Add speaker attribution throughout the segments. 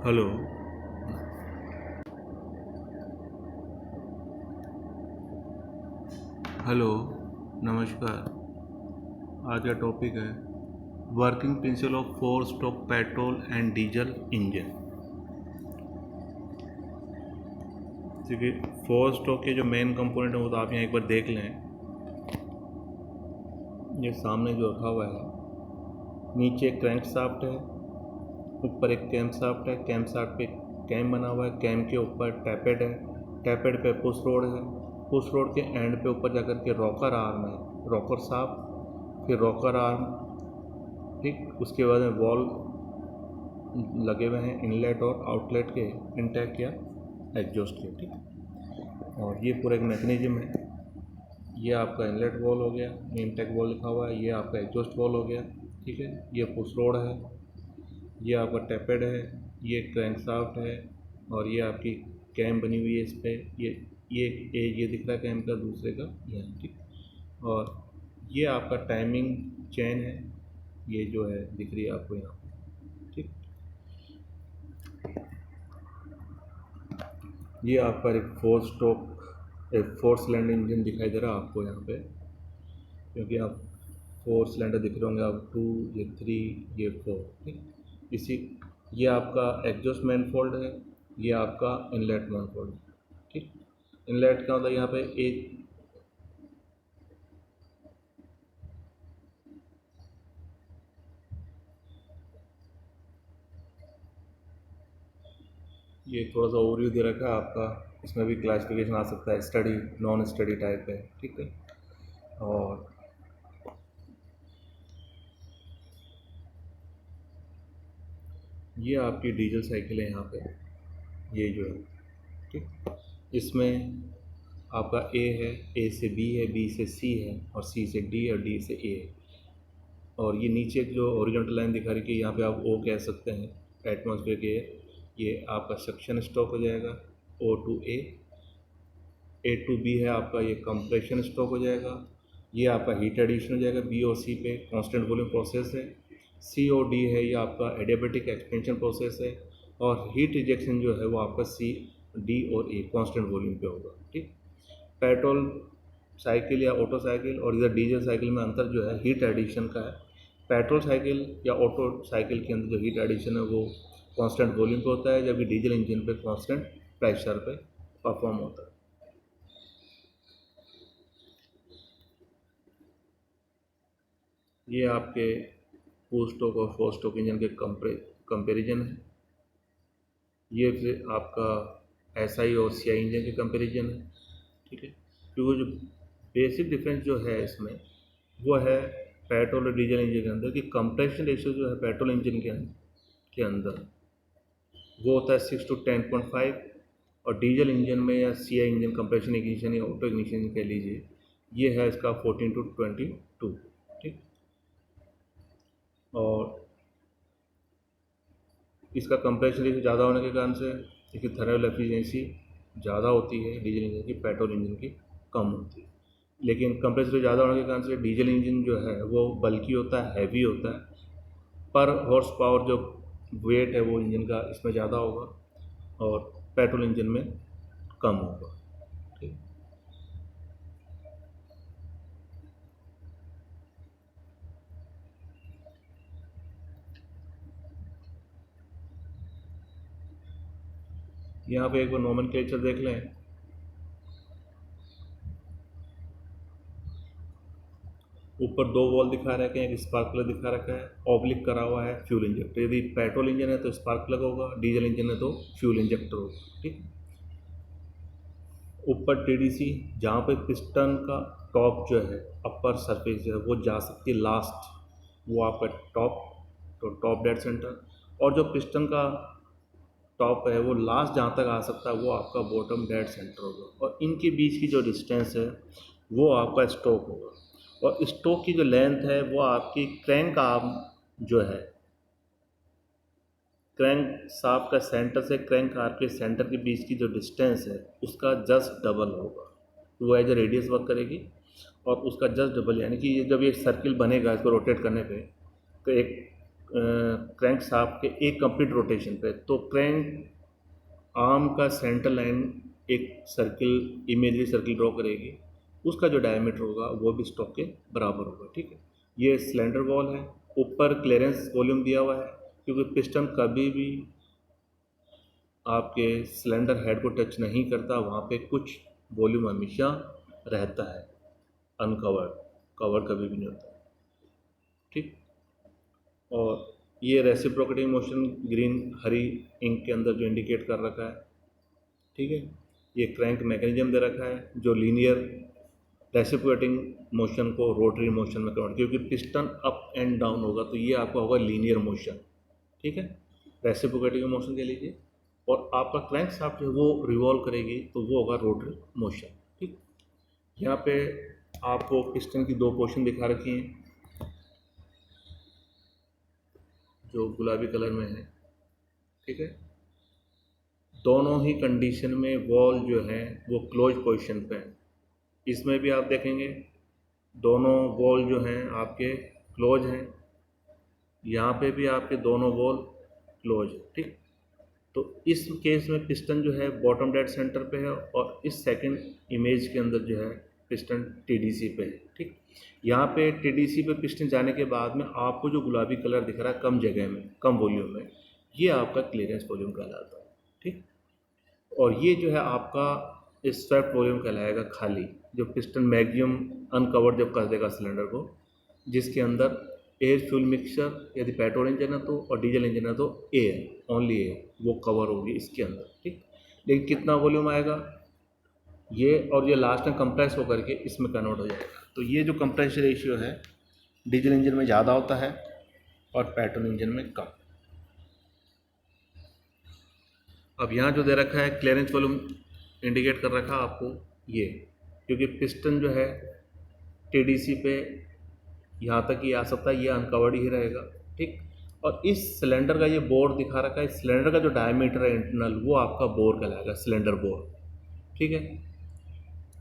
Speaker 1: Hello. Hello. नमस्कार। आज का टॉपिक है working principle of four stroke petrol and diesel engine. क्योंकि फोर स्ट्रोक के जो मेन कंपोनेंट हैं वो तो आप यहाँ एक बार देख लें। ये सामने जो रखा हुआ है, नीचे क्रैंक शाफ्ट है, ऊपर एक कैम शाफ्ट है, कैम शाफ्ट पे कैम बना हुआ है, कैम के ऊपर टैपेड है, टैपेड पे पुश रोड है, पुश रोड के एंड पे ऊपर जाकर के रॉकर आर्म है, रॉकर शाफ्ट, फिर रॉकर आर्म, ठीक। उसके बाद में वॉल लगे हुए हैं इनलेट और आउटलेट के, इंटेक या एग्जॉस्ट के, ठीक। और ये पूरा एक मैकेनिज्म है। ये आपका इनलेट वॉल हो गया, इंटेक वॉल लिखा हुआ है, ये आपका एग्जॉस्ट वॉल हो गया, ठीक है। ये पुश रोड है, ये आपका टैपेड है, ये क्रैंक शाफ्ट है, और ये आपकी कैम बनी हुई है इस पर। ये दिख रहा है कैम का, दूसरे का यहाँ, ठीक। और ये आपका टाइमिंग चेन है, ये जो है दिख रही है आपको यहाँ, ठीक। ये आपका एक फोर सिलेंडर इंजन दिखाई दे रहा है आपको यहाँ पे, क्योंकि आप फोर सिलेंडर दिख रहे होंगे, आप 2, ये 3, ये 4, ठीक। इसी ये आपका एग्जॉस्ट मैनफोल्ड है, ये आपका इनलेट मैनफोल्ड है, ठीक। इनलेट का मतलब यहाँ पे एक, ये थोड़ा सा ओवरव्यू दे रखा है आपका। इसमें भी क्लासिफिकेशन आ सकता है, स्टडी, नॉन स्टडी टाइप है, ठीक है। और ये आपकी डीजल साइकिल है यहाँ पे, ये जो है, ठीक। इसमें आपका ए है, ए से बी है, बी से सी है, और सी से डी और डी से ए है। और ये नीचे जो ओरिजेंटल लाइन दिखा रही है, यहाँ पे आप ओ कह सकते हैं, एटमॉस्फेयर के, ये आपका सक्शन स्ट्रोक हो जाएगा, O to A to B है आपका, ये कंप्रेशन स्ट्रोक हो जाएगा, ये आपका हीट एडिशन हो जाएगा, बी और सी पे कांस्टेंट वॉल्यूम प्रोसेस है, सी और डी है, ये आपका एडियाबेटिक एक्सपेंशन प्रोसेस है, और हीट रिजेक्शन जो है वो आपका सी, डी और ए कांस्टेंट वॉल्यूम पे होगा, ठीक। पेट्रोल साइकिल या ऑटो साइकिल और इधर डीजल साइकिल में अंतर जो है हीट एडिशन का है। पेट्रोल साइकिल या ऑटो साइकिल के अंदर जो हीट एडिशन है वो कांस्टेंट वॉल्यूम पे होता है, जबकि डीजल इंजन पे कांस्टेंट प्रेशर पे परफॉर्म होता है। ये आपके टू स्ट्रोक और फोर स्ट्रोक इंजन के कंपेरिजन है। ये फिर आपका एसआई और सीआई इंजन के कंपेरिजन है, ठीक है। क्योंकि जो बेसिक डिफरेंस जो है इसमें वो है पेट्रोल और डीजल इंजन के अंदर कि कंप्रेशन रेशियो जो है पेट्रोल इंजन के अंदर वो होता है 6:10.5, और डीजल इंजन में या सीआई इंजन, कंप्रेशन इग्निशन या ऑटो इग्निशन कह लीजिए, ये है इसका 14:22, ठीक। और इसका कंप्रेशन रेशियो ज़्यादा होने के कारण से इसकी थर्मल एफिशिएंसी ज़्यादा होती है डीजल इंजन की, पेट्रोल इंजन की कम होती है। लेकिन कंप्रेसर रेशियो ज़्यादा होने के कारण से डीजल इंजन जो है वो बल्की होता है, हैवी होता है, पर हॉर्स पावर जो वेट है वो इंजन का इसमें ज़्यादा होगा, और पेट्रोल इंजन में कम होगा, ठीक। यहाँ पे एक बार नोमेनक्लेचर देख लें। ऊपर दो वॉल दिखा रखे हैं, एक स्पार्क प्लग दिखा रखा है, ऑब्लिक करा हुआ है फ्यूल इंजेक्टर। यदि पेट्रोल इंजन है तो स्पार्क प्लग होगा, डीजल इंजन है तो फ्यूल इंजेक्टर होगा, ठीक। ऊपर टीडीसी, जहाँ पे पिस्टन का टॉप जो है, अपर सरफेस जो है वो जा सकती है लास्ट, वो आपका टॉप, तो टॉप डेड सेंटर। और जो पिस्टन का टॉप है वो लास्ट जहाँ तक आ सकता है वो आपका बॉटम डेड सेंटर होगा, और इनके बीच की जो डिस्टेंस है वो आपका स्टोक होगा। और स्टोक की जो लेंथ है वो आपकी क्रैंक आर्म जो है, क्रैंक शाफ्ट का सेंटर से क्रैंक आर्म के सेंटर के बीच की जो डिस्टेंस है उसका जस्ट डबल होगा, वो एज ए रेडियस वर्क करेगी, और उसका जस्ट डबल, यानी कि जब ये सर्किल बनेगा इसको रोटेट करने पे, तो एक क्रैंक शाफ्ट के एक कंप्लीट रोटेशन पे, तो क्रैंक आर्म का सेंटर लाइन एक सर्किल, इमेजरी सर्किल ड्रॉ करेगी, उसका जो डायमीटर होगा वो भी स्टॉक के बराबर होगा। ठीक है, ये सिलेंडर वॉल है, ऊपर क्लियरेंस वॉल्यूम दिया हुआ है, क्योंकि पिस्टन कभी भी आपके सिलेंडर हेड को टच नहीं करता, वहाँ पे कुछ वॉल्यूम हमेशा रहता है अनकवर्ड, कवर कभी भी नहीं होता। ठीक, और ये रेसिप्रोकेटिंग मोशन ग्रीन हरी इंक के अंदर जो इंडिकेट कर रखा है। ठीक है, ये क्रैंक मैकेनिज्म दे रखा है जो लीनियर रेसिप्रोकेटिंग मोशन को रोटरी मोशन में कन्वर्ट, क्योंकि पिस्टन अप एंड डाउन होगा तो ये आपका होगा लीनियर मोशन। ठीक है, रेसिप्रोकेटिंग मोशन कह लीजिए, और आपका क्रैंक शाफ्ट जो है वो रिवॉल्व करेगी तो वो होगा रोटरी मोशन। ठीक, यहाँ पे आपको पिस्टन की दो पोर्शन दिखा रखी हैं जो गुलाबी कलर में है। ठीक है, दोनों ही कंडीशन में वॉल जो है वो क्लोज पोजीशन पे है। इसमें भी आप देखेंगे दोनों वॉल जो हैं आपके क्लोज हैं, यहाँ पे भी आपके दोनों वॉल क्लोज है। ठीक, तो इस केस में पिस्टन जो है बॉटम डेड सेंटर पे है, और इस सेकंड इमेज के अंदर जो है पिस्टन टीडीसी पे है। ठीक, यहाँ पे टीडीसी पे पिस्टन जाने के बाद में आपको जो गुलाबी कलर दिख रहा है कम जगह में, कम वॉल्यूम में, ये आपका क्लियरेंस वॉल्यूम कहलाता है। ठीक, और ये जो है आपका स्वेप्ट वॉल्यूम कहलाएगा खाली, जो पिस्टन मैक्सिमम अनकवर्ड जब कर देगा सिलेंडर को, जिसके अंदर एयर फ्यूल मिक्सचर, यदि पेट्रोल इंजन है तो, और डीजल इंजन है तो एयर, ओनली एयर वो कवर होगी इसके अंदर। ठीक, लेकिन कितना वॉल्यूम आएगा ये, और ये लास्ट में कंप्रेस होकर के इसमें कन्वर्ट हो जाएगा। तो ये जो कंप्रेस रेशियो है डीजल इंजन में ज़्यादा होता है और पेट्रोल इंजन में कम। अब यहाँ जो दे रखा है क्लियरेंस वॉल्यूम इंडिकेट कर रखा है आपको ये, क्योंकि पिस्टन जो है टीडीसी पे यहाँ तक ही आ सकता है, ये अनकवर्ड ही रहेगा। ठीक, और इस सिलेंडर का ये बोर दिखा रखा है, सिलेंडर का जो डायमीटर है इंटरनल वो आपका बोर कहलाएगा, सिलेंडर बोर। ठीक है,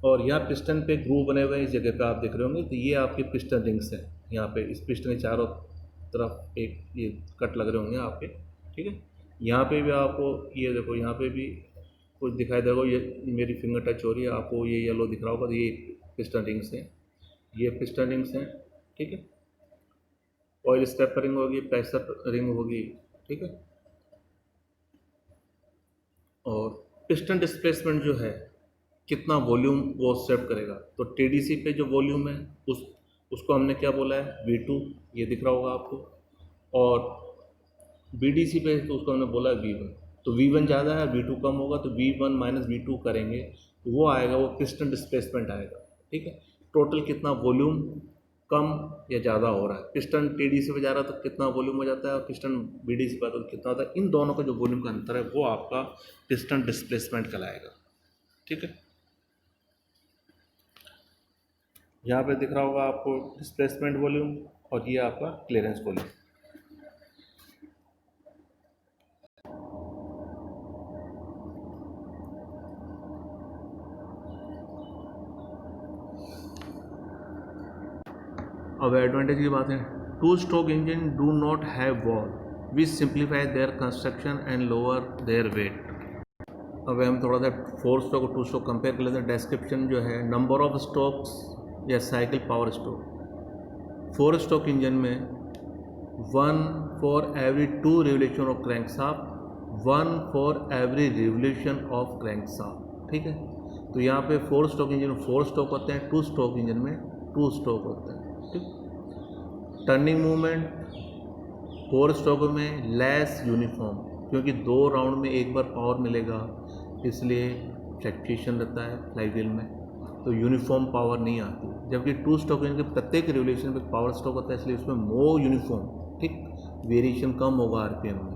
Speaker 1: और यहाँ पिस्टन पे ग्रूव बने हुए हैं, इस जगह पे आप देख रहे होंगे, तो ये आपके पिस्टन रिंग्स हैं। यहाँ पे इस पिस्टन के चारों तरफ एक ये कट लग रहे होंगे आपके। ठीक है, यहाँ पे भी आपको ये देखो, यहाँ पे भी कुछ दिखाई देगा, ये मेरी फिंगर टच हो रही है, आपको ये येलो दिख रहा होगा, तो ये पिस्टन रिंग्स हैं, ये पिस्टन रिंग्स हैं। ठीक है, ऑयल स्टेपर रिंग होगी, प्रेशर रिंग होगी। ठीक है, और पिस्टन डिस्प्लेसमेंट जो है कितना वॉल्यूम वो सेव करेगा, तो टीडीसी पे जो वॉल्यूम है उसको हमने क्या बोला है V2, ये दिख रहा होगा आपको, और बीडीसी पे तो उसको हमने बोला V1। तो V1 ज़्यादा है, V2 कम होगा, तो V1 माइनस V2 करेंगे तो वो आएगा, वो पिस्टन डिस्प्लेसमेंट आएगा। ठीक है, टोटल कितना वॉल्यूम कम या ज़्यादा हो रहा है, पिस्टन टीडीसी पे जा रहा है तो कितना वॉल्यूम हो जाता है, और पिस्टन बीडीसी पे तो कितना होता है, इन दोनों का जो वॉल्यूम का अंतर है वो आपका पिस्टन डिस्प्लेसमेंट कहलाएगा। ठीक है, यहाँ पे दिख रहा होगा आपको डिस्प्लेसमेंट वॉल्यूम, और ये आपका क्लियरेंस वॉल्यूम। अब एडवांटेज की बात है, two stroke engine do not have valve, which simplify their construction and lower their weight. अब हम थोड़ा सा 4 स्ट्रोक और 2 स्ट्रोक कंपेयर कर लेते हैं। डिस्क्रिप्शन जो है, नंबर ऑफ स्ट्रोक्स या cycle power stroke, 4 stroke engine में 1 for every 2 revolution of crank shaft, 1 for every revolution of crank shaft. ठीक है, तो यहाँ पे 4 स्ट्रोक इंजन में 4 स्ट्रोक होते हैं, 2 स्ट्रोक इंजन में 2 स्ट्रोक होते हैं। ठीक, टर्निंग मूवमेंट 4 स्ट्रोक में लेस यूनिफॉर्म, क्योंकि 2 राउंड में एक बार पावर मिलेगा, इसलिए फ्लैक्चुएशन रहता है फ्लाईव्हील में, तो यूनिफॉर्म पावर नहीं आती। जबकि 2 स्ट्रोक इंजन के प्रत्येक रिवोल्यूशन में पावर स्ट्रोक होता है, इसलिए उसमें मोर यूनिफॉर्म, ठीक, वेरिएशन कम होगा आरपीएम में,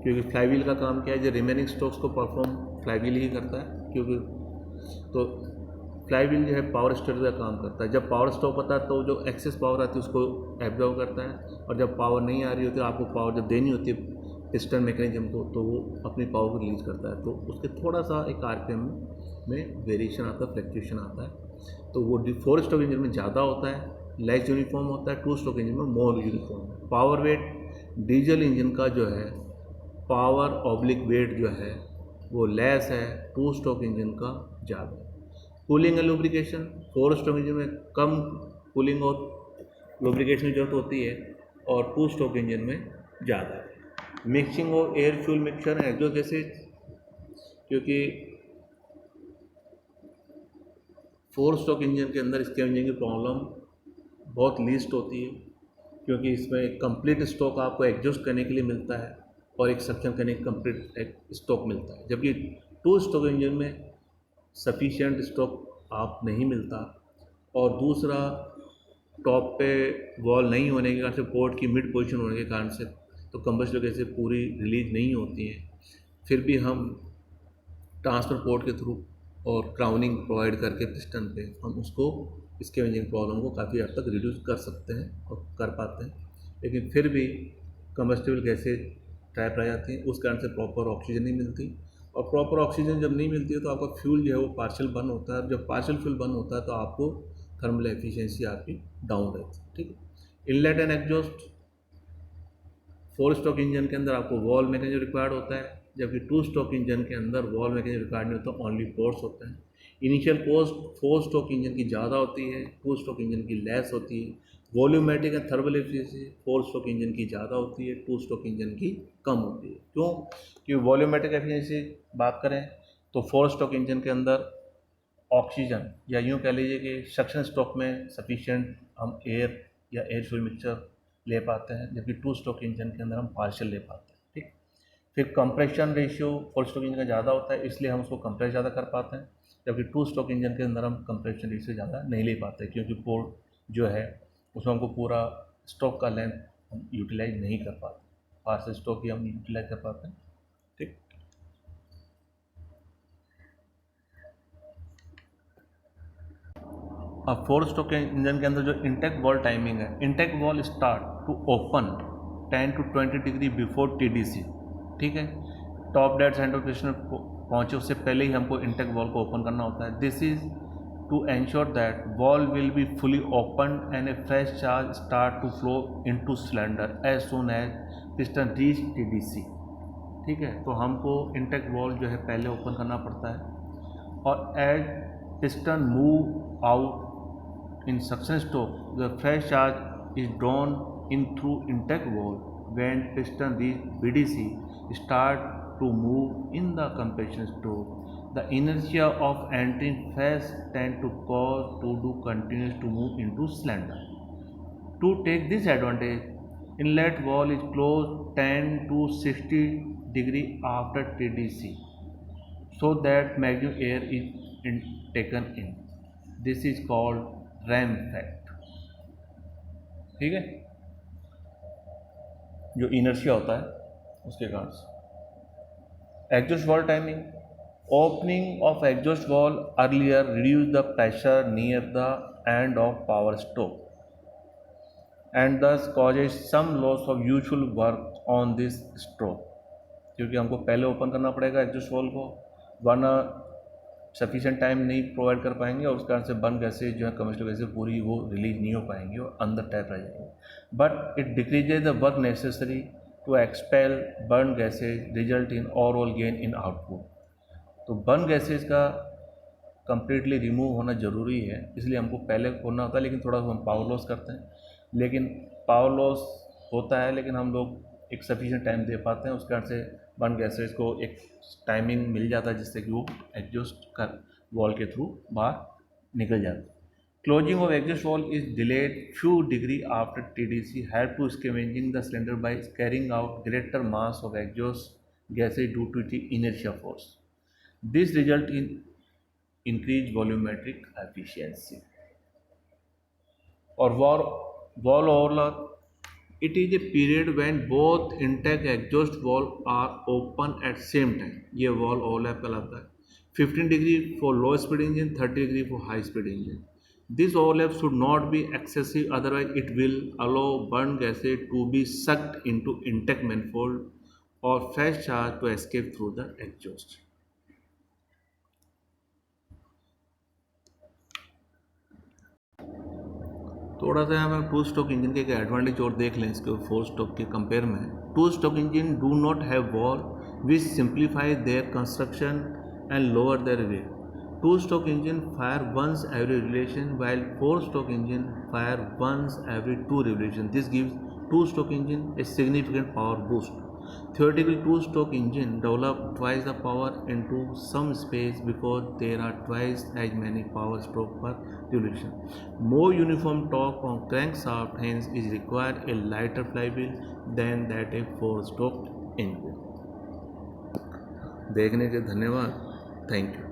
Speaker 1: क्योंकि फ्लाईव्हील का काम क्या है, जो रिमेनिंग स्ट्रोक्स को परफॉर्म फ्लाईव्हील ही करता है, क्योंकि तो फ्लाईव्हील जो है पावर स्टेटर का काम करता है। जब पावर स्टॉप होता है तो जो एक्सेस पावर आती है उसको एब्जॉर्व करता है, और जब पावर नहीं आ रही होती है, आपको पावर जब देनी होती है पिस्टन मैकेनिज्म को, तो वो अपनी पावर को रिलीज करता है, तो उसके थोड़ा सा एक आरपीएम में वेरिएशन आता है, फ्लक्चुएशन आता है। तो वो 4 स्ट्रोक इंजन में ज़्यादा होता है, लेस यूनिफॉर्म होता है, टू स्ट्रोक इंजन में more uniform. Power weight diesel engine का जो है पावर ऑब्लिक वेट जो है वो लेस है, टू स्ट्रोक इंजन का ज़्यादा है। Cooling and lubrication, four stroke engine में कम कूलिंग और लुब्रिकेशन की जरूरत होती है और टू स्ट्रोक इंजन में ज़्यादा है। Mixing of air fuel mixture है जो जैसे, क्योंकि फोर स्ट्रोक इंजन के अंदर इसके इंजन की प्रॉब्लम बहुत लीस्ट होती है, क्योंकि इसमें कंप्लीट स्टॉक आपको एग्जॉस्ट करने के लिए मिलता है और एक सक्शन करने का कंप्लीट स्टॉक मिलता है, जबकि टू स्ट्रोक इंजन में सफिशिएंट स्टॉक आप नहीं मिलता। और दूसरा, टॉप पे वॉल नहीं होने के कारण से, पोर्ट की मिड पोजीशन होने के कारण से, तो कंबस्टर गैसें पूरी रिलीज नहीं होती हैं। फिर भी हम ट्रांसफर पोर्ट के थ्रू और क्राउनिंग प्रोवाइड करके पिस्टन पे हम उसको, इसके इंजन प्रॉब्लम को काफ़ी हद तक रिड्यूस कर सकते हैं और कर पाते हैं। लेकिन फिर भी कंबस्टिबल गैसें ट्रैप रह जाती हैं, उस कारण से प्रॉपर ऑक्सीजन नहीं मिलती, और प्रॉपर ऑक्सीजन जब नहीं मिलती है तो आपका फ्यूल जो है वो पार्शियल बर्न होता है। जब पार्शियल फ्यूल बर्न होता है तो आपको थर्मल एफिशिएंसी आपकी डाउन रहती है। ठीक है। Inlet and exhaust, four stroke engine के अंदर आपको वॉल मैकेनिज्म रिक्वायर्ड होता है, जबकि टू स्ट्रोक इंजन के अंदर वॉल मैकेनिज्म रिक्वायर्ड नहीं होता, ओनली पोर्ट्स होते हैं। Initial cost four stroke engine की ज़्यादा होती है, टू स्ट्रोक इंजन की लेस होती है। Volumetric and thermal efficiency four stroke engine की ज़्यादा होती है, टू स्ट्रोक इंजन की कम होती है। क्यों? कि वॉल्यूमेट्रिक एफिशिएंसी बात करें तो फोर स्ट्रोक इंजन के अंदर ऑक्सीजन, या यूँ कह लीजिए कि सक्शन स्ट्रोक में सफिशिएंट हम एयर या एयर फ्यूल मिक्सचर ले पाते हैं, जबकि टू स्ट्रोक इंजन के अंदर हम पार्शियल ले पाते हैं। ठीक। फिर compression ratio four stroke engine का ज़्यादा होता है, इसलिए हम उसको कंप्रेस ज़्यादा कर पाते हैं, जबकि टू स्ट्रोक इंजन के अंदर हम कंप्रेशन रेशियो ज़्यादा नहीं ले पाते, क्योंकि पोर्ट जो है उसमें हमको पूरा स्ट्रोक का लेंथ हम यूटिलाइज नहीं कर पाते, पार्शियल स्ट्रोक ही हम यूटिलाइज कर पाते हैं। ठीक। अब फोर स्ट्रोक के इंजन के अंदर जो इंटेक वॉल टाइमिंग है, intake valve start to open 10 to 20 degree before TDC। ठीक है। टॉप डेड सेंटर पोजिशन पहुँचे उससे पहले ही हमको इंटेक वॉल को ओपन करना होता है। This is to ensure that valve will be fully open and a fresh charge start to flow into cylinder as soon as piston reach TDC। ठीक है। तो हमको इंटेक वॉल जो है पहले ओपन करना पड़ता है, और as piston move out in suction stroke, the fresh charge is drawn in through intake valve. When piston reach BDC, start to move in the compression stroke. The inertia of entering fresh tend to cause to do continues to move into cylinder. To take this advantage, inlet valve is closed 10 to 60 degree after TDC, so that maximum air is taken in. This is called ram effect. ठीक है। जो inertia होता है उसके कारण से। Exhaust valve timing, opening of exhaust valve earlier reduce the pressure near the end of power stroke and this causes some loss of usual work on this stroke. क्योंकि हमको पहले ओपन करना पड़ेगा एग्जॉस्ट वॉल्व को, वरना sufficient time नहीं provide कर पाएंगे और उस कारण से बर्न गैसेज जो है कमर्शियल गैसेज पूरी वो रिलीज नहीं हो पाएंगी और अंदर ट्रैप रह जाएंगे। But it decreases the work necessary to expel burn gases, result in overall gain in output. तो बर्न गैसेज का कंप्लीटली रिमूव होना ज़रूरी है, इसलिए हमको पहले होना होता है, लेकिन थोड़ा हम पावर लॉस करते हैं। लेकिन पावर लॉस होता है, लेकिन हम लोग एक सफिशिएंट टाइम दे पाते हैं, उस कारण से बर्न गैसेज को एक टाइमिंग मिल जाता है जिससे कि वो एग्जॉस्ट कर वॉल के थ्रू बाहर निकल जाता है। Closing of exhaust valve is delayed few degree after TDC, help to scavenging the cylinder by carrying out greater mass of exhaust gases due to the inertia force. This result in increase volumetric efficiency. और valve overlap, it is a period when both intake exhaust valve are open at same time. ये valve overlap कहलाता है। 15 degree for low speed engine, 30 degree for high speed engine. This overlap should not be excessive, otherwise it will allow burn gases to be sucked into intake manifold or fresh charge to escape through the exhaust. थोड़ा सा हमें two stroke engine के advantage और देख लें इसके four stroke के compare में। Two stroke engine do not have valve which simplify their construction and lower their weight. Two stroke engine fire once every revolution while four stroke engine fire once every two revolution. This gives two stroke engine a significant power boost. Theoretically, two stroke engine develop twice the power into some space because there are twice as many power stroke per revolution. More uniform torque on crankshaft, hence is required a lighter flywheel than that a four stroke engine. देखने के धन्यवाद, thank you.